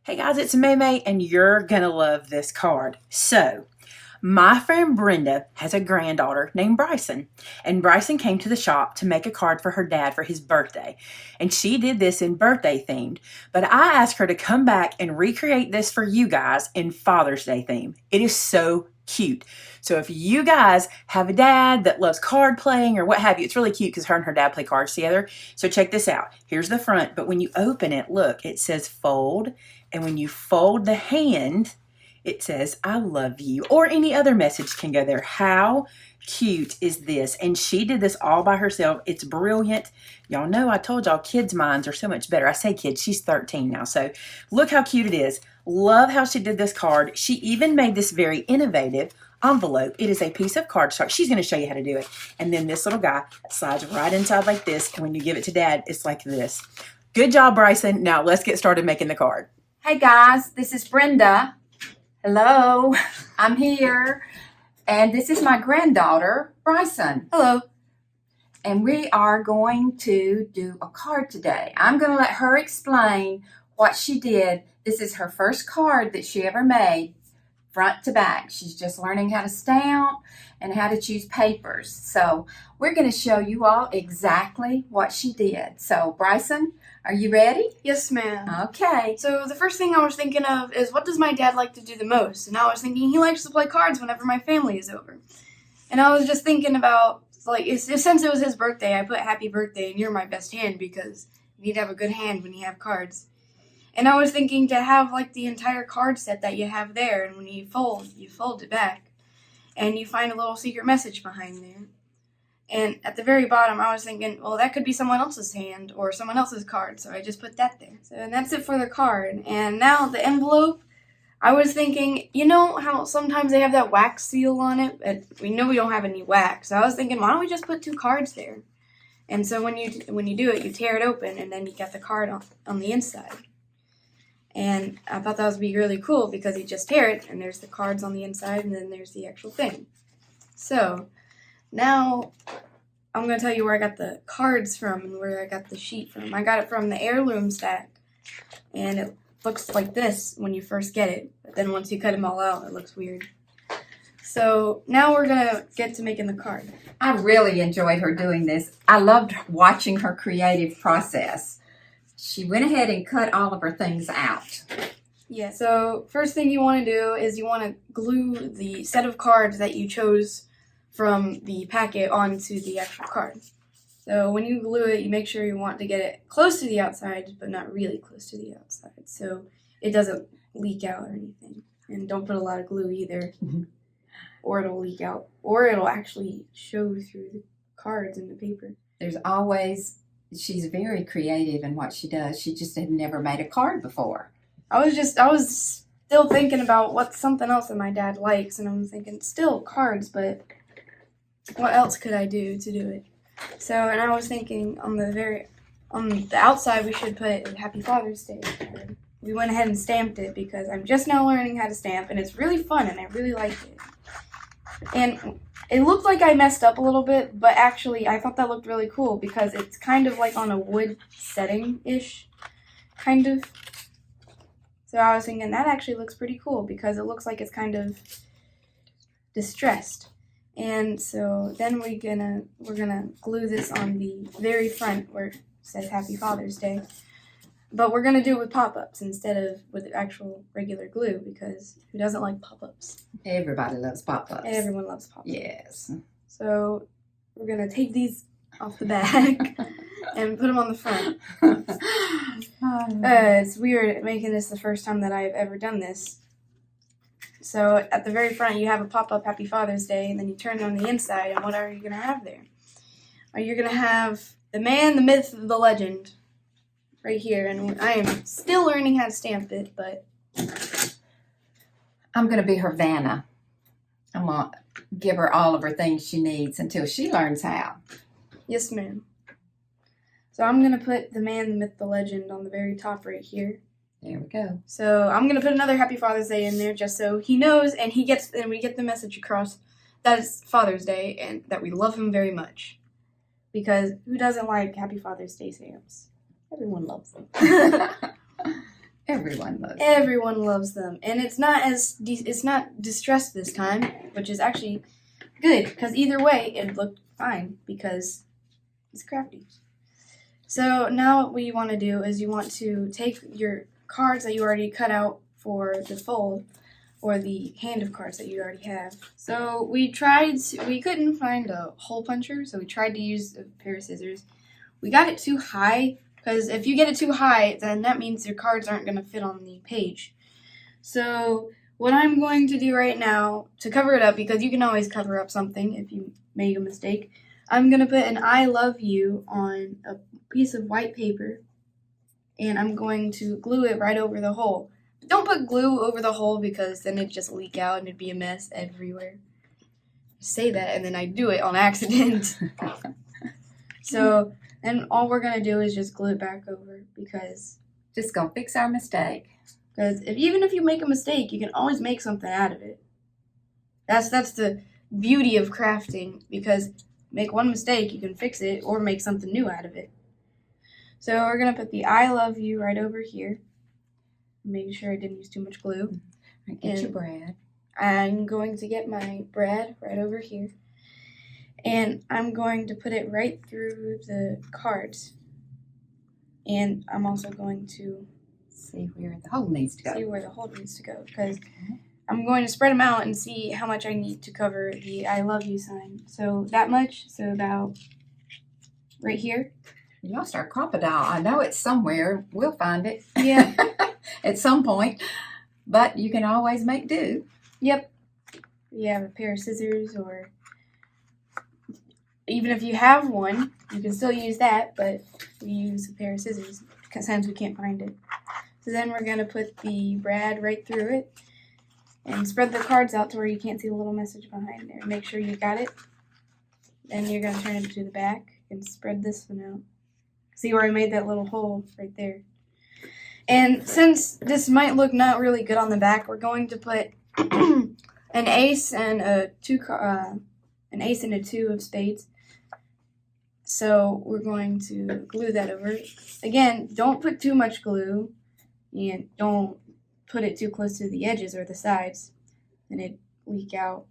Hey guys, it's Maymay, and you're gonna love this card. So, my friend Brenda has a granddaughter named Bryson, and Bryson came to the shop to make a card for her dad for his birthday. And she did this in birthday themed, but I asked her to come back and recreate this for you guys in Father's Day theme. It is so cute. So if you guys have a dad that loves card playing or what have you, it's really cute because her and her dad play cards together. So check this out. Here's the front, but when you open it, look, it says fold, and when you fold the hand, it says, I love you, or any other message can go there. How cute is this? And she did this all by herself. It's brilliant. Y'all know I told y'all kids' minds are so much better. I say kids, she's 13 now. So look how cute it is. Love how she did this card. She even made this very innovative envelope. It is a piece of cardstock. She's going to show you how to do it. And then this little guy slides right inside like this. And when you give it to Dad, it's like this. Good job, Bryson. Now let's get started making the card. Hey guys, this is Brenda. Hello, I'm here. And this is my granddaughter, Bryson. Hello. And we are going to do a card today. I'm going to let her explain what she did. This is her first card that she ever made, front to back. She's just learning how to stamp and how to choose papers. So we're going to show you all exactly what she did. So Bryson, are you ready? Yes, ma'am. Okay. So the first thing I was thinking of is, what does my dad like to do the most? And I was thinking he likes to play cards whenever my family is over. And I was just thinking about, since it was his birthday, I put happy birthday and you're my best hand because you need to have a good hand when you have cards. And I was thinking to have the entire card set that you have there, and when you fold it back and you find a little secret message behind there. And at the very bottom, I was thinking, well, that could be someone else's hand or someone else's card, so I just put that there. So, and that's it for the card. And now the envelope, I was thinking, you know how sometimes they have that wax seal on it? And we know we don't have any wax. So I was thinking, why don't we just put 2 cards there? And so when you do it, you tear it open, and then you get the card on the inside. And I thought that would be really cool because you just tear it, and there's the cards on the inside, and then there's the actual thing. So now I'm going to tell you where I got the cards from and where I got the sheet from. I got it from the heirloom stack, and it looks like this when you first get it. But then once you cut them all out, it looks weird. So now we're going to get to making the card. I really enjoyed her doing this. I loved watching her creative process. She went ahead and cut all of her things out. Yeah, so first thing you want to do is you want to glue the set of cards that you chose from the packet onto the actual card. So when you glue it, you make sure you want to get it close to the outside, but not really close to the outside, so it doesn't leak out or anything. And don't put a lot of glue either, or it'll leak out, or it'll actually show through the cards and the paper. She's very creative in what she does. She just had never made a card before. I was still thinking about what's something else that my dad likes, and I'm thinking still cards, but what else could I do to do it? So, and I was thinking on the outside we should put Happy Father's Day. We went ahead and stamped it because I'm just now learning how to stamp, and it's really fun, and I really like it. And it looked like I messed up a little bit, but actually I thought that looked really cool because it's kind of like on a wood setting-ish, kind of. So I was thinking that actually looks pretty cool because it looks like it's kind of distressed. And so then we're gonna glue this on the very front where it says Happy Father's Day. But we're gonna do it with pop-ups instead of with actual regular glue because who doesn't like pop-ups? Everybody loves pop-ups. Everyone loves pop-ups. Yes. So we're gonna take these off the back and put them on the front. It's weird making this the first time that I've ever done this. So at the very front you have a pop-up Happy Father's Day, and then you turn it on the inside, and what are you going to have there? You're going to have the man, the myth, the legend right here, and I am still learning how to stamp it, but I'm going to be her Vanna. I'm going to give her all of her things she needs until she learns how. Yes, ma'am. So I'm going to put the man, the myth, the legend on the very top right here. There we go. So I'm going to put another Happy Father's Day in there just so he knows and we get the message across that it's Father's Day and that we love him very much. Because who doesn't like Happy Father's Day stamps? Everyone loves them. Everyone loves them. Everyone loves them, and it's not distressed this time, which is actually good because either way it looked fine because it's crafty. So now what you want to do is you want to take your cards that you already cut out for the fold, or the hand of cards that you already have. So we couldn't find a hole puncher, so we tried to use a pair of scissors. We got it too high, because if you get it too high, then that means your cards aren't going to fit on the page. So what I'm going to do right now, to cover it up, because you can always cover up something if you make a mistake, I'm going to put an I love you on a piece of white paper, and I'm going to glue it right over the hole. Don't put glue over the hole because then it'd just leak out and it'd be a mess everywhere. I say that and then I do it on accident. So then all we're going to do is just glue it back over because Just gonna fix our mistake. even if you make a mistake, you can always make something out of it. That's the beauty of crafting, because make one mistake, you can fix it or make something new out of it. So we're going to put the I love you right over here. Making sure I didn't use too much glue. Get your brad. I'm going to get my brad right over here. And I'm going to put it right through the cards. And I'm also going to See where the hole needs to go. see where the hole needs to go, because I'm going to spread them out and see how much I need to cover the I love you sign. So that much, so about right here. You lost our crocodile. I know it's somewhere. We'll find it. Yeah. At some point. But you can always make do. Yep. You have a pair of scissors, or even if you have one, you can still use that, but we use a pair of scissors because sometimes we can't find it. So then we're going to put the brad right through it and spread the cards out to where you can't see the little message behind there. Make sure you got it. Then you're going to turn it to the back and spread this one out. See where I made that little hole right there. And since this might look not really good on the back, we're going to put an ace and a two of spades. So we're going to glue that over. Again, don't put too much glue, and don't put it too close to the edges or the sides, then it leak out.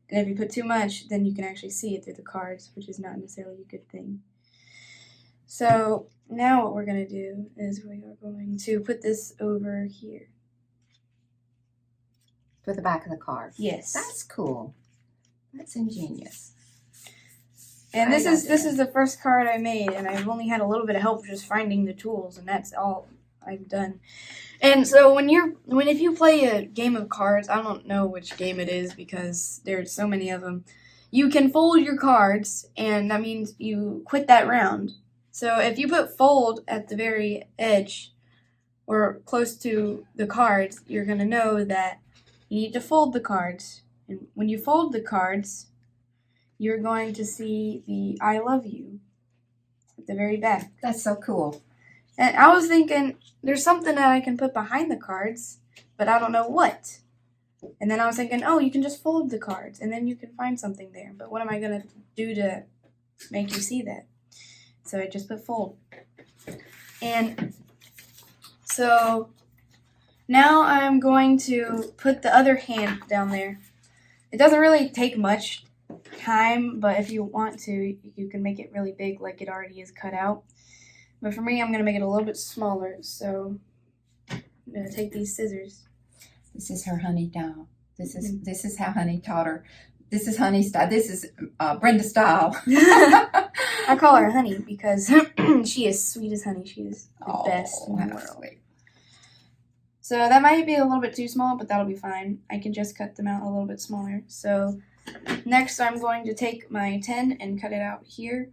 And if you put too much, then you can actually see it through the cards, which is not necessarily a good thing. So now what we're going to do is we are going to put this over here. For the back of the card. Yes. That's cool. That's ingenious. And this is the first card I made, and I've only had a little bit of help just finding the tools, and that's all I've done. And so if you play a game of cards, I don't know which game it is because there's so many of them. You can fold your cards, and that means you quit that round. So if you put fold at the very edge or close to the cards, you're going to know that you need to fold the cards. And when you fold the cards, you're going to see the I love you at the very back. That's so cool. And I was thinking, there's something that I can put behind the cards, but I don't know what. And then I was thinking, oh, you can just fold the cards, and then you can find something there. But what am I going to do to make you see that? So I just put fold. And so now I'm going to put the other hand down there. It doesn't really take much time, but if you want to, you can make it really big like it already is cut out. But for me, I'm going to make it a little bit smaller, so I'm going to take these scissors. This is her honey doll. This is how Honey taught her. This is Honey style. This is Brenda style. I call her Honey because she is sweet as honey. She is the best in the world. Sweet. So that might be a little bit too small, but that'll be fine. I can just cut them out a little bit smaller. So next I'm going to take my 10 and cut it out here.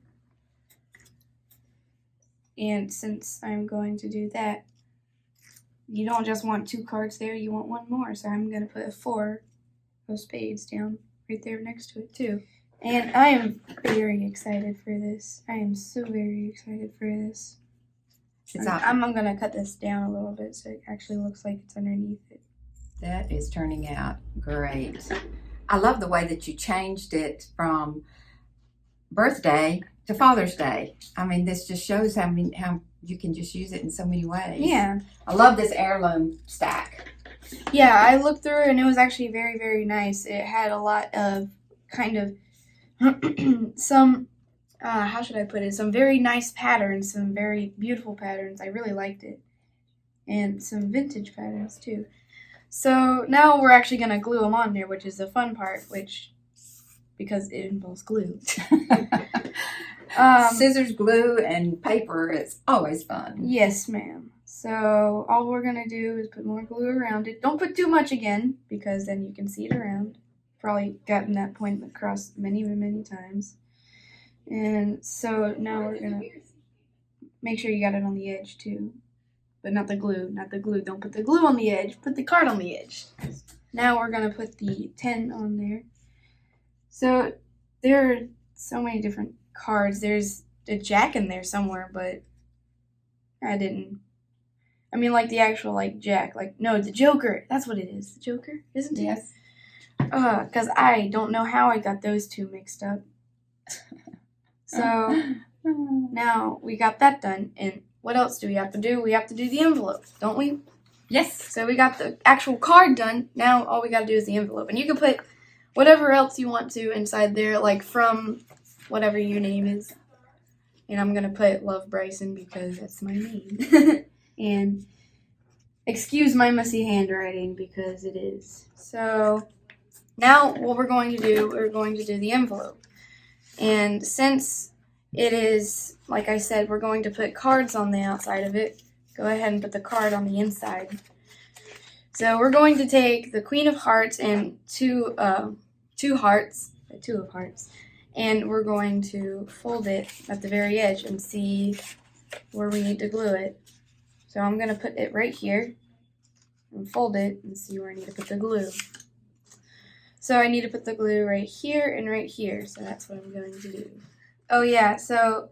And since I'm going to do that, you don't just want 2 cards there, you want 1 more. So I'm going to put a 4 of spades down right there next to it too. And I am very excited for this. I am so very excited for this. I'm going to cut this down a little bit so it actually looks like it's underneath it. That is turning out great. I love the way that you changed it from birthday to Father's Day. I mean, this just shows how you can just use it in so many ways. Yeah. I love this heirloom stack. Yeah, I looked through it and it was actually very, very nice. It had a lot of kind of some, how should I put it? Some very nice patterns, some very beautiful patterns. I really liked it. And some vintage patterns too. So now we're actually going to glue them on there, which is the fun part, because it involves glue. Scissors, glue, and paper is always fun. Yes, ma'am. So all we're going to do is put more glue around it. Don't put too much again, because then you can see it around. Probably gotten that point across many, many times. And so now we're going to make sure you got it on the edge too. But not the glue, not the glue. Don't put the glue on the edge. Put the card on the edge. Now we're going to put the 10 on there. So there are so many different cards. There's a jack in there somewhere, but I didn't. I mean, like the actual, like, jack. Like, no, the Joker. That's what it is. The Joker, isn't it? Yes. Because I don't know how I got those two mixed up. So now we got that done. And what else do we have to do? We have to do the envelope, don't we? Yes. So we got the actual card done. Now all we got to do is the envelope. And you can put whatever else you want to inside there, like from whatever your name is. And I'm going to put Love Bryson because that's my name. And excuse my messy handwriting because it is. So now what we're going to do the envelope. And since it is, like I said, we're going to put cards on the outside of it. Go ahead and put the card on the inside. So we're going to take the Queen of Hearts and two of Hearts, and we're going to fold it at the very edge and see where we need to glue it. So I'm going to put it right here and fold it and see where I need to put the glue. So I need to put the glue right here and right here. So that's what I'm going to do. Oh yeah, so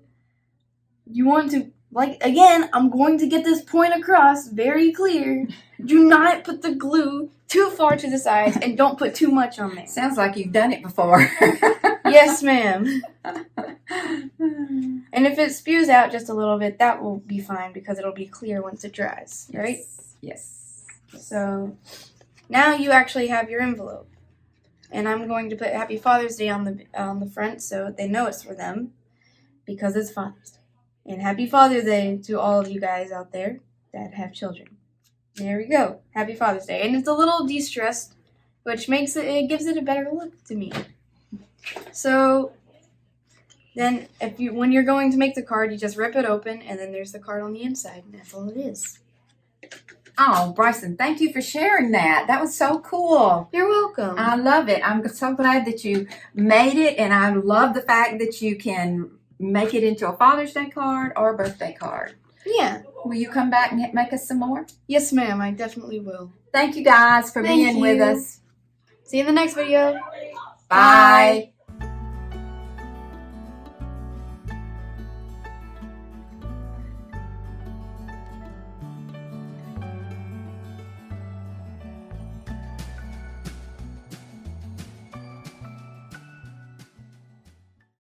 you want to, like, again, I'm going to get this point across very clear. Do not put the glue too far to the sides and don't put too much on there. Sounds like you've done it before. Yes, ma'am. And if it spews out just a little bit, that will be fine because it'll be clear once it dries, right? Yes. So now you actually have your envelope. And I'm going to put Happy Father's Day on the front so they know it's for them because it's Father's Day. And Happy Father's Day to all of you guys out there that have children. There we go. Happy Father's Day. And it's a little de-stressed, which makes it gives it a better look to me. So then when you're going to make the card, you just rip it open and then there's the card on the inside. And that's all it is. Oh, Bryson, thank you for sharing that. That was so cool. You're welcome. I love it. I'm so glad that you made it, and I love the fact that you can make it into a Father's Day card or a birthday card. Yeah. Will you come back and make us some more? Yes, ma'am. I definitely will. Thank you guys for being with us. See you in the next video. Bye.